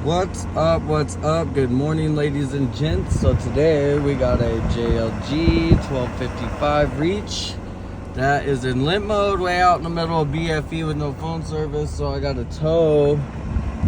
What's up? Good morning, ladies and gents. So today we got a JLG 1255 Reach that is in limp mode way out in the middle of BFE with no phone service. So I got to tow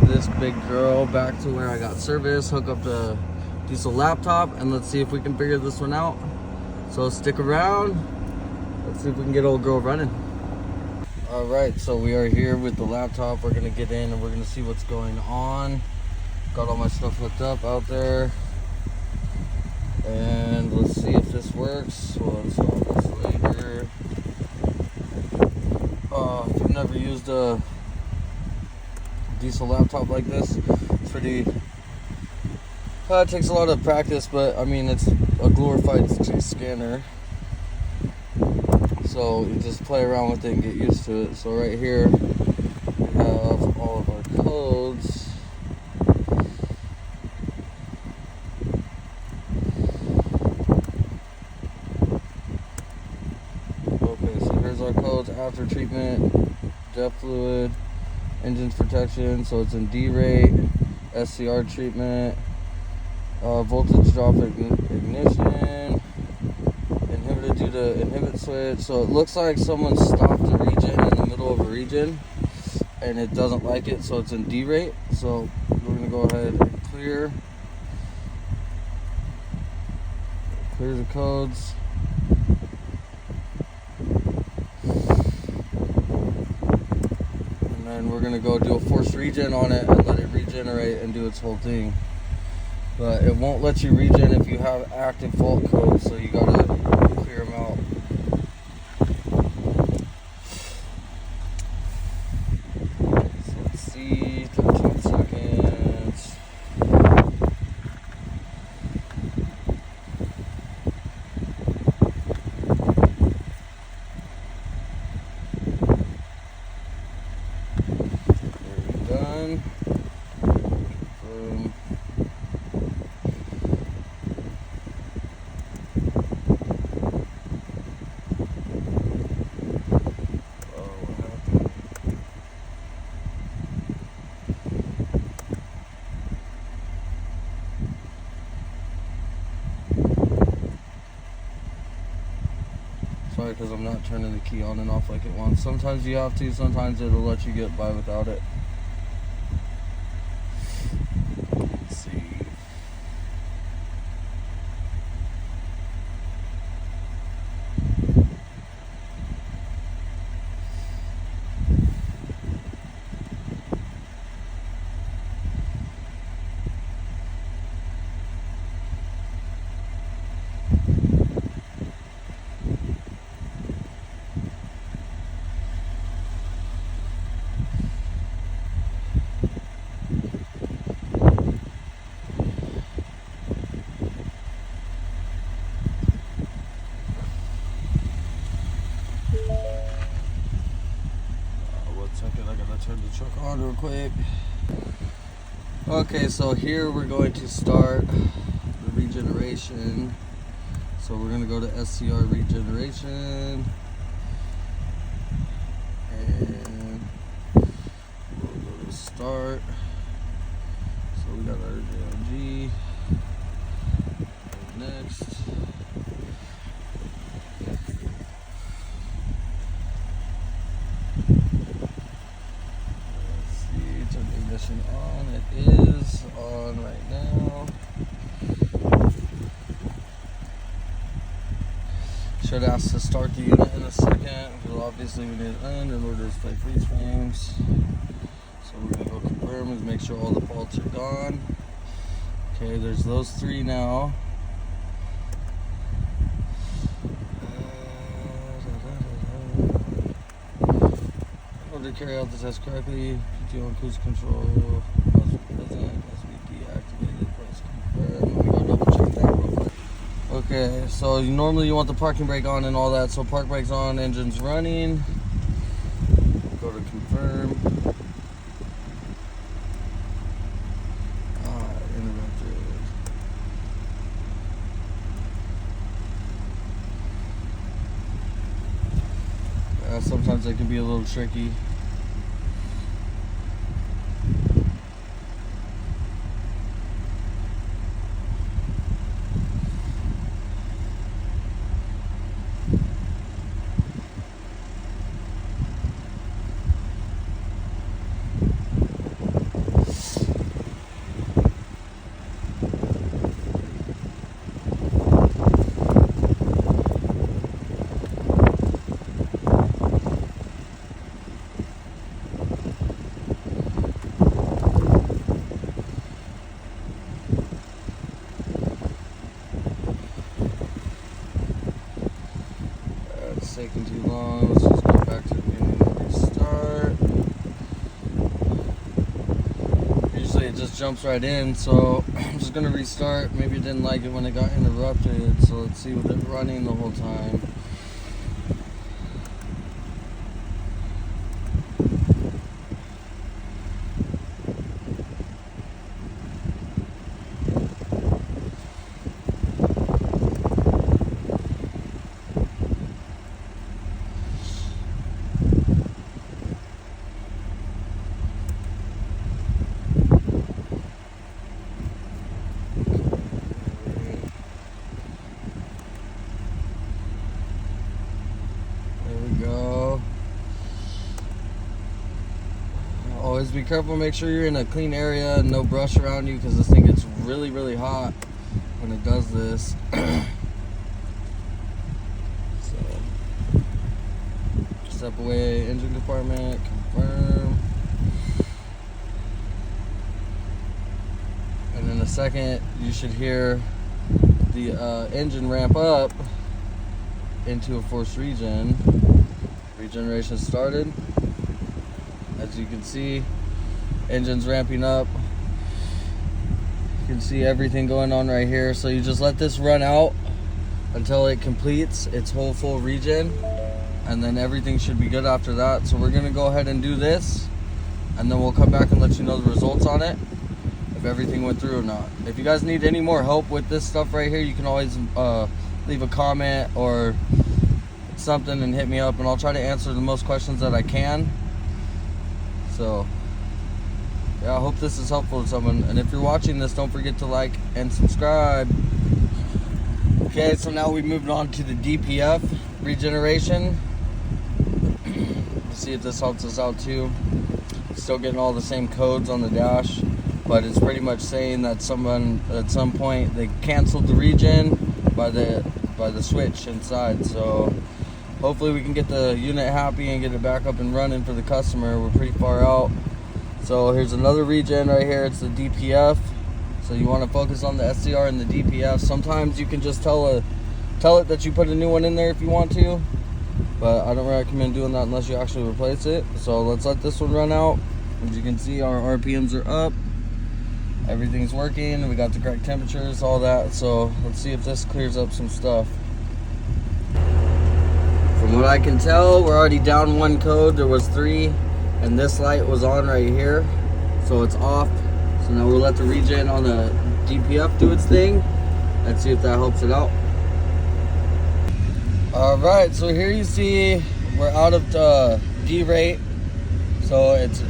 this big girl back to where I got service, hook up the diesel laptop, and let's see if we can figure this one out. So stick around. Let's see if we can get old girl running. All right, so we are here with the laptop. We're gonna get in and we're gonna see what's going on. Got all my stuff hooked up out there, and let's see if this works. We'll install this later. If you've never used a diesel laptop like this, it's pretty. It takes a lot of practice, but I mean it's a glorified scanner. So you just play around with it and get used to it. So right here we have all of our codes. Okay, so here's our codes: after treatment, jet fluid, engines protection. So it's in derate, SCR treatment, voltage drop ignition, inhibited due to inhibit switch. So it looks like someone stopped the regen in the middle of a regen and it doesn't like it, so it's in derate. So we're gonna go ahead and clear the codes. And then we're gonna go do a forced regen on it and let it regenerate and do its whole thing. But it won't let you regen if you have active fault codes, so you gotta clear them out. So let's see, 13 seconds. We're done. Boom. Sorry, because I'm not turning the key on and off like it wants. Sometimes you have to, sometimes it'll let you get by without it. Let's see. I gotta turn the truck on real quick. Okay, so here we're going to start the regeneration. So we're gonna go to SCR regeneration, and we'll go to start. So we got our JLG. Next. On. It is on right now. Should ask to start the unit in a second. Because obviously we need to end in order to display freeze frames. So we're gonna go confirm and make sure all the faults are gone. Okay, there's those three now. To carry out the test correctly, PTO on cruise control must be present, must be deactivated, press confirm. Let me go double check that real quick. Okay, so normally you want the parking brake on and all that, so park brake's on, engine's running. Go to confirm. Interrupted. Sometimes they can be a little tricky. just jumps right in. So I'm just gonna restart. Maybe it didn't like it when it got interrupted. So let's see with it running the whole time. Go. Always be careful, make sure you're in a clean area and no brush around you, because this thing gets really hot when it does this. So step away, engine compartment, confirm, and in a second you should hear the engine ramp up into a forced regen. Regeneration started. As you can see, engine's ramping up. You can see everything going on right here. So you just let this run out until it completes its whole full regen, and then everything should be good after that. So we're gonna go ahead and do this, and then we'll come back and let you know the results on it, if everything went through or not. If you guys need any more help with this stuff right here, you can always leave a comment or something and hit me up, and I'll try to answer the most questions that I can. So yeah, I hope this is helpful to someone, and if you're watching this, don't forget to like and subscribe. Okay, so now we moved on to the DPF regeneration. Let's see if this helps us out too. Still getting all the same codes on the dash, but it's pretty much saying that someone at some point they canceled the regen by the switch inside. So hopefully we can get the unit happy and get it back up and running for the customer. We're pretty far out. So here's another regen right here. It's the DPF. So you want to focus on the SCR and the DPF. Sometimes you can just tell it that you put a new one in there if you want to, but I don't recommend doing that unless you actually replace it. So let's let this one run out. As you can see, our RPMs are up. Everything's working. We got the correct temperatures, all that. So let's see if this clears up some stuff. From what I can tell, we're already down one code. There was 3, and this light was on right here, so it's off. So now we'll let the regen on the DPF do its thing. Let's see if that helps it out. All right, so here you see we're out of the derate, so it's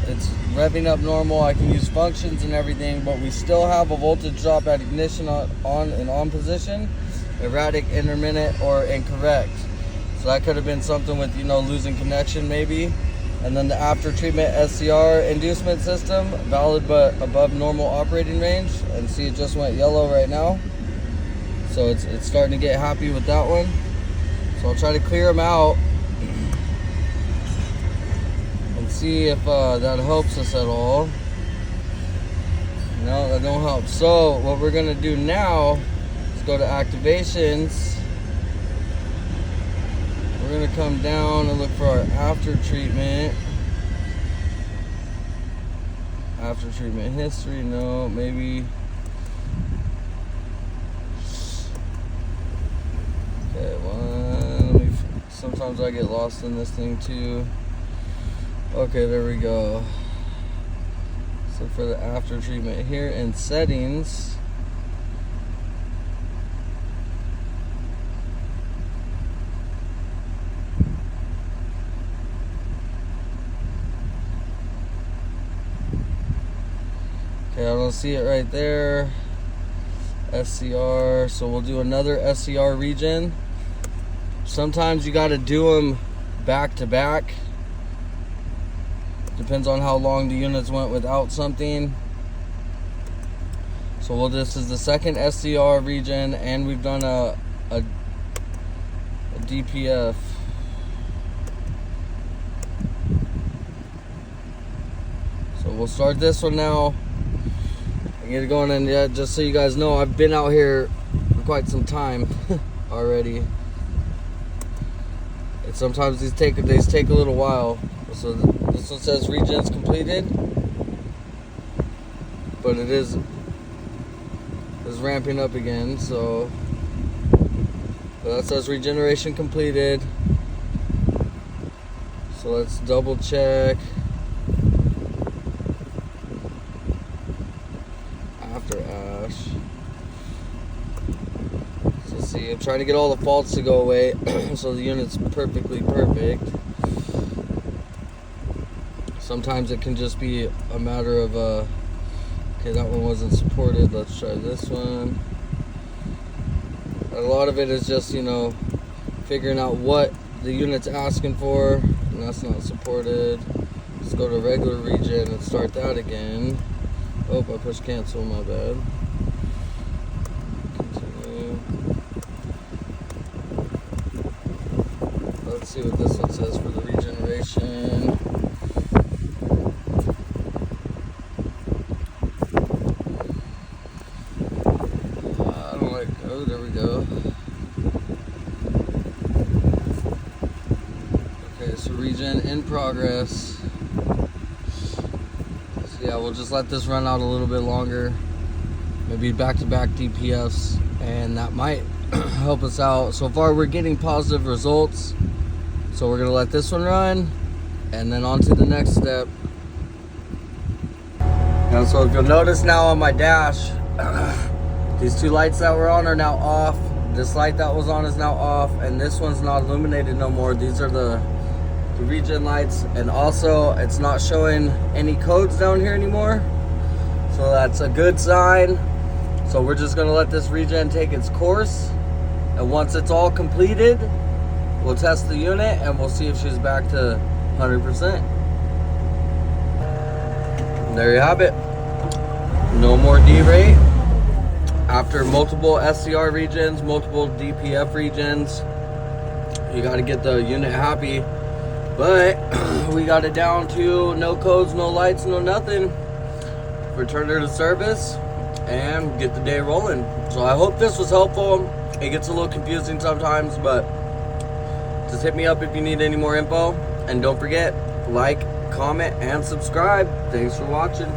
revving up normal. I can use functions and everything, but we still have a voltage drop at ignition on position, erratic, intermittent, or incorrect. So that could have been something with, losing connection maybe. And then the after treatment SCR inducement system, valid but above normal operating range. And see, it just went yellow right now. So it's starting to get happy with that one. So I'll try to clear them out and see if that helps us at all. No, that don't help. So what we're gonna do now is go to activations. We're gonna come down and look for our after treatment history. No, maybe. Okay, sometimes I get lost in this thing too. Okay, there we go. So for the after treatment here in settings, I don't see it right there. SCR, so we'll do another SCR regen. Sometimes you got to do them back to back. Depends on how long the units went without something. So this is the second SCR regen, and we've done a DPF. So we'll start this one now. Get it going, and yeah, just so you guys know, I've been out here for quite some time already. And sometimes these take a little while. So this one says regen's completed. but it is ramping up again. So that says regeneration completed. So let's double check. After ash. So see, I'm trying to get all the faults to go away so the unit's perfectly perfect. Sometimes it can just be a matter of okay, that one wasn't supported, let's try this one. A lot of it is just, you know, figuring out what the unit's asking for, and that's not supported. Let's go to regular regen and start that again. Oh, I pushed cancel, my bad. Continue. Let's see what this one says for the regeneration. I don't like, oh, there we go. Okay, so regen in progress. Yeah, we'll just let this run out a little bit longer, maybe back-to-back DPFs, and that might help us out. So far we're getting positive results, so we're gonna let this one run and then on to the next step. And so if you'll notice now on my dash, these two lights that were on are now off. This light that was on is now off, and this one's not illuminated no more. These are the regen lights, and also it's not showing any codes down here anymore, so that's a good sign. So we're just gonna let this regen take its course, and once it's all completed, we'll test the unit and we'll see if she's back to 100%. There you have it. No more derate after multiple SCR regens, multiple DPF regens. You got to get the unit happy. But we got it down to no codes, no lights, no nothing. Return her to service and get the day rolling. So I hope this was helpful. It gets a little confusing sometimes, but just hit me up if you need any more info. And don't forget, like, comment, and subscribe. Thanks for watching.